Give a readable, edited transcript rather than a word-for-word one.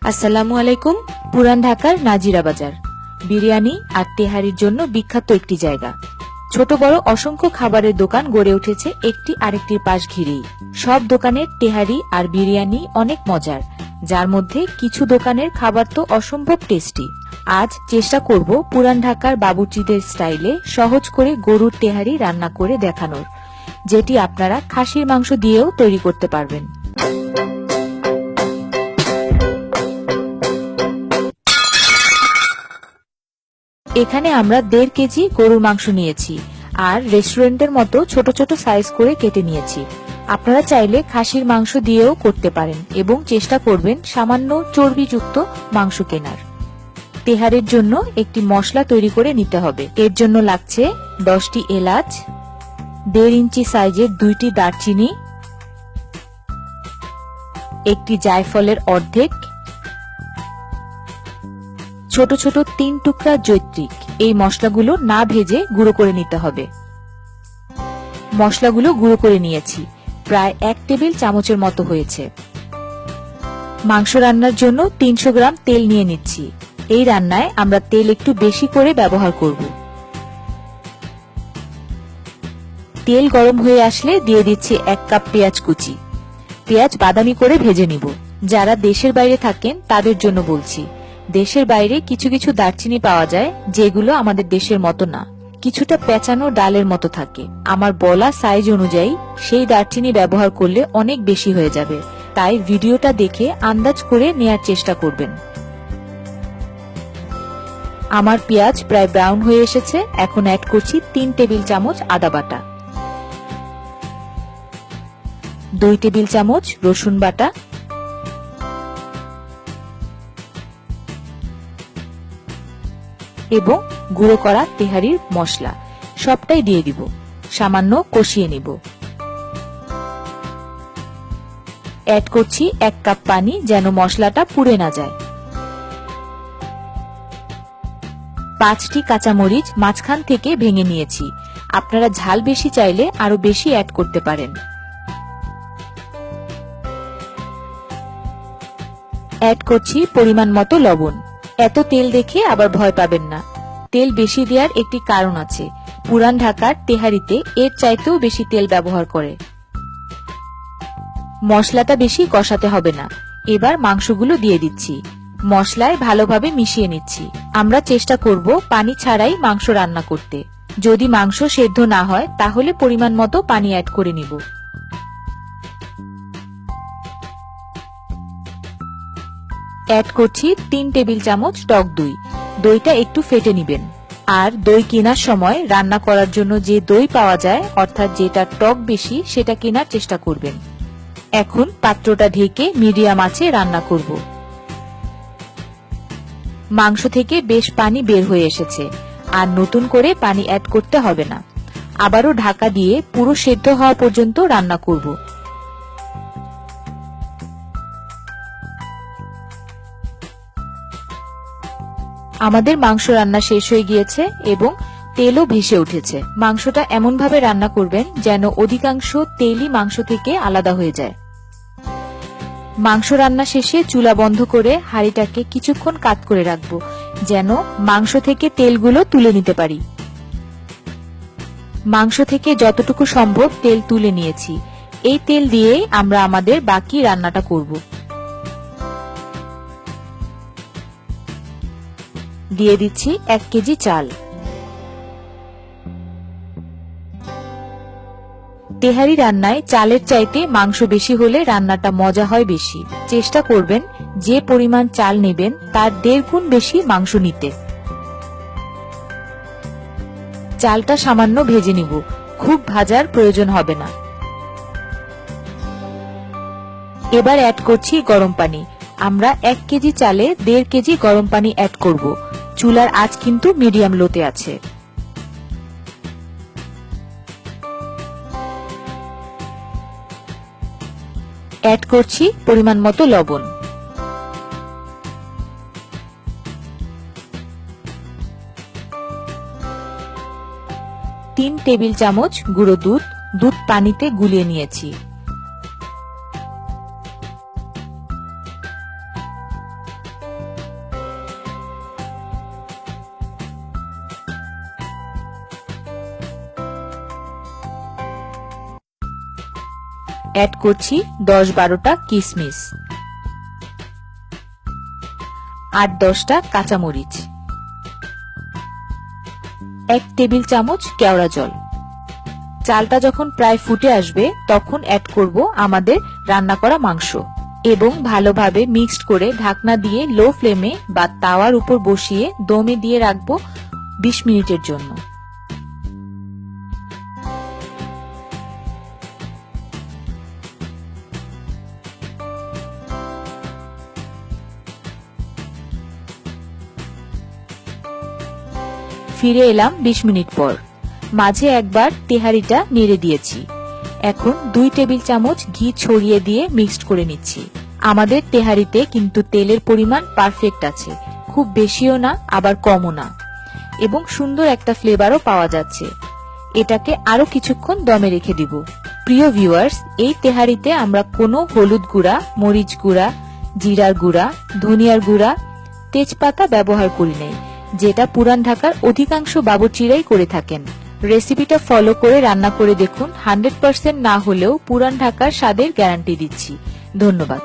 আসসালামু আলাইকুম। পুরান ঢাকার নাজিরা বাজার বিরিয়ানি আর তেহারির জন্য বিখ্যাত একটি জায়গা। ছোট বড় অসংখ্য খাবারের দোকান গড়ে উঠেছে একটি আরেকটির পাশ ঘিরেই। সব দোকানের তেহারি আর বিরিয়ানি অনেক মজার, যার মধ্যে কিছু দোকানের খাবার তো অসম্ভব টেস্টি। আজ চেষ্টা করব পুরান ঢাকার বাবুর্চিদের স্টাইলে সহজ করে গরুর তেহারি রান্না করে দেখানোর, যেটি আপনারা খাসির মাংস দিয়েও তৈরি করতে পারবেন। এখানে আমরা 1.5 কেজি গরুর মাংস নিয়েছি আর রেস্টুরেন্টের মতো ছোট ছোট সাইজ করে কেটে নিয়েছি। আপনারা চাইলে খাসির মাংস দিয়েও করতে পারেন এবং চেষ্টা করবেন সামান্য চর্বিযুক্ত মাংস কেনার। তেহারের জন্য একটি মশলা তৈরি করে নিতে হবে। এর জন্য লাগছে 10টি এলাচ, 1.5 ইঞ্চি সাইজের 2টি দারচিনি, একটি জায়ফলের অর্ধেক, ছোট ছোট 3 টুকরা জৈত্রিক। এই মশলাগুলো না ভেজে গুঁড়ো করে নিতে হবে। মশলাগুলো গুঁড়ো করে নিয়েছি, প্রায় 1 টেবিল চামচের মতো হয়েছে। মাংস রান্নার জন্য 300 গ্রাম তেল নিয়ে নিচ্ছি। এই রান্নায় আমরা তেল একটু বেশি করে ব্যবহার করব। তেল গরম হয়ে আসলে দিয়ে দিচ্ছি 1 কাপ পেঁয়াজ কুচি। পেঁয়াজ বাদামি করে ভেজে নিব। যারা দেশের বাইরে থাকেন তাদের জন্য বলছি, দেশের বাইরে কিছু কিছু দারচিনি পাওয়া যায় যেগুলো আমাদের দেশের মতো না, কিছুটা পেঁচানো ডালের মতো থাকে। আমার বলা সাইজ অনুযায়ী সেই দারচিনি ব্যবহার করলে অনেক বেশি হয়ে যাবে, তাই ভিডিওটা দেখে আন্দাজ করে নেয়ার চেষ্টা করবেন। আমার পেঁয়াজ প্রায় ব্রাউন হয়ে এসেছে। এখন অ্যাড করছি 3 টেবিল চামচ আদা বাটা, 2 টেবিল চামচ রসুন বাটা, এবং গুঁড়ো করা তেহারির মশলা সবটাই দিয়ে দিব। সামান্য কষিয়ে নিব। অ্যাড করছি 1 কাপ পানি, যেন মশলাটা পুড়ে না যায়। 5টি কাঁচামরিচ মাঝখান থেকে ভেঙে নিয়েছি। আপনারা ঝাল বেশি চাইলে আরো বেশি অ্যাড করতে পারেন। অ্যাড করছি পরিমাণ মতো লবণ। এত তেল দেখে আবার ভয় পাবেন না, তেল বেশি দেওয়ার একটি কারণ আছে। পুরান ঢাকার তেহারিতে এর চাইতেও বেশি তেল ব্যবহার করে। মশলাটা বেশি কষাতে হবে না। এবার মাংসগুলো দিয়ে দিচ্ছি। মশলায় ভালোভাবে মিশিয়ে নিচ্ছি। আমরা চেষ্টা করব পানি ছাড়াই মাংস রান্না করতে। যদি মাংস সেদ্ধ না হয় তাহলে পরিমাণ মতো পানি অ্যাড করে নিব। অ্যাড করছি 3 টেবিল চামচ টক দই। দইটা একটু ফেটে নিবেন। আর দই কেনার সময় রান্না করার জন্য যে দই পাওয়া যায়, অর্থাৎ যেটা টক বেশি, সেটা কেনার চেষ্টা করবেন। এখন পাত্রটা ঢেকে মিডিয়াম আঁচে রান্না করব। মাংস থেকে বেশ পানি বের হয়ে এসেছে, আর নতুন করে পানি অ্যাড করতে হবে না। আবারও ঢাকা দিয়ে পুরো সেদ্ধ হওয়া পর্যন্ত রান্না করব। আমাদের মাংস রান্না শেষ হয়ে গিয়েছে এবং তেলও ভেসে উঠেছে। মাংসটা এমন ভাবে রান্না করবেন যেন অধিকাংশ তেলই মাংস থেকে আলাদা হয়ে যায়। মাংস রান্না শেষে চুলা বন্ধ করে হাঁড়িটাকে কিছুক্ষণ কাত করে রাখবো, যেন মাংস থেকে তেলগুলো তুলে নিতে পারি। মাংস থেকে যতটুকু সম্ভব তেল তুলে নিয়েছি। এই তেল দিয়েই আমরা আমাদের বাকি রান্নাটা করব। দিয়ে দিচ্ছি 1 কেজি চাল। তেহারি রান্নায় চালের চাইতে মাংস বেশি হলে রান্নাটা মজা হয় বেশি। চেষ্টা করবেন যে পরিমাণ চাল নেবেন তার 1.5 গুণ বেশি মাংস নিতে। চালটা সামান্য ভেজে নিব, খুব ভাজার প্রয়োজন হবে না। এবার অ্যাড করছি গরম পানি। আমরা 1 কেজি চালে 1.5 কেজি গরম পানি অ্যাড করব। চুলার আঁচ কিন্তু মিডিয়াম লোতে আছে। অ্যাড করছি পরিমাণ মতো লবণ। 3 টেবিল চামচ গুঁড়ো দুধ। দুধ পানিতে গুলিয়ে নিয়েছি। অ্যাড করছি 10-12টা কিশমিশ, 8-10টা কাঁচামরিচ, 1 টেবিল চামচ কেওড়া জল। চালটা যখন প্রায় ফুটে আসবে তখন অ্যাড করব আমাদের রান্না করা মাংস এবং ভালোভাবে মিক্সড করে ঢাকনা দিয়ে লো ফ্লেমে বা তাওয়ার উপর বসিয়ে দমে দিয়ে রাখবো 20 মিনিটের জন্য। ফিরে এলাম 20 মিনিট পর। মাঝে একবার তেহারিটা নেড়ে দিয়েছি। এখন 2 টেবিল চামচ ঘি ছড়িয়ে দিয়ে মিক্সড করে নিচ্ছি। আমাদের তেহারিতে কিন্তু তেলের পরিমাণ পারফেক্ট আছে, খুব বেশিও না আবার কমও না, এবং সুন্দর একটা ফ্লেভারও পাওয়া যাচ্ছে। এটাকে আরো কিছুক্ষণ দমে রেখে দিব। প্রিয় ভিউয়ার্স, এই তেহারিতে আমরা কোনো হলুদ গুঁড়া, মরিচ গুঁড়া, জিরার গুঁড়া, ধনিয়ার গুঁড়া, তেজপাতা ব্যবহার করি নাই, যেটা পুরান ঢাকার অধিকাংশ বাবুর্চিরাই করে থাকেন। রেসিপিটা ফলো করে রান্না করে দেখুন, 100% না হলেও পুরান ঢাকার স্বাদের গ্যারান্টি দিচ্ছি। ধন্যবাদ।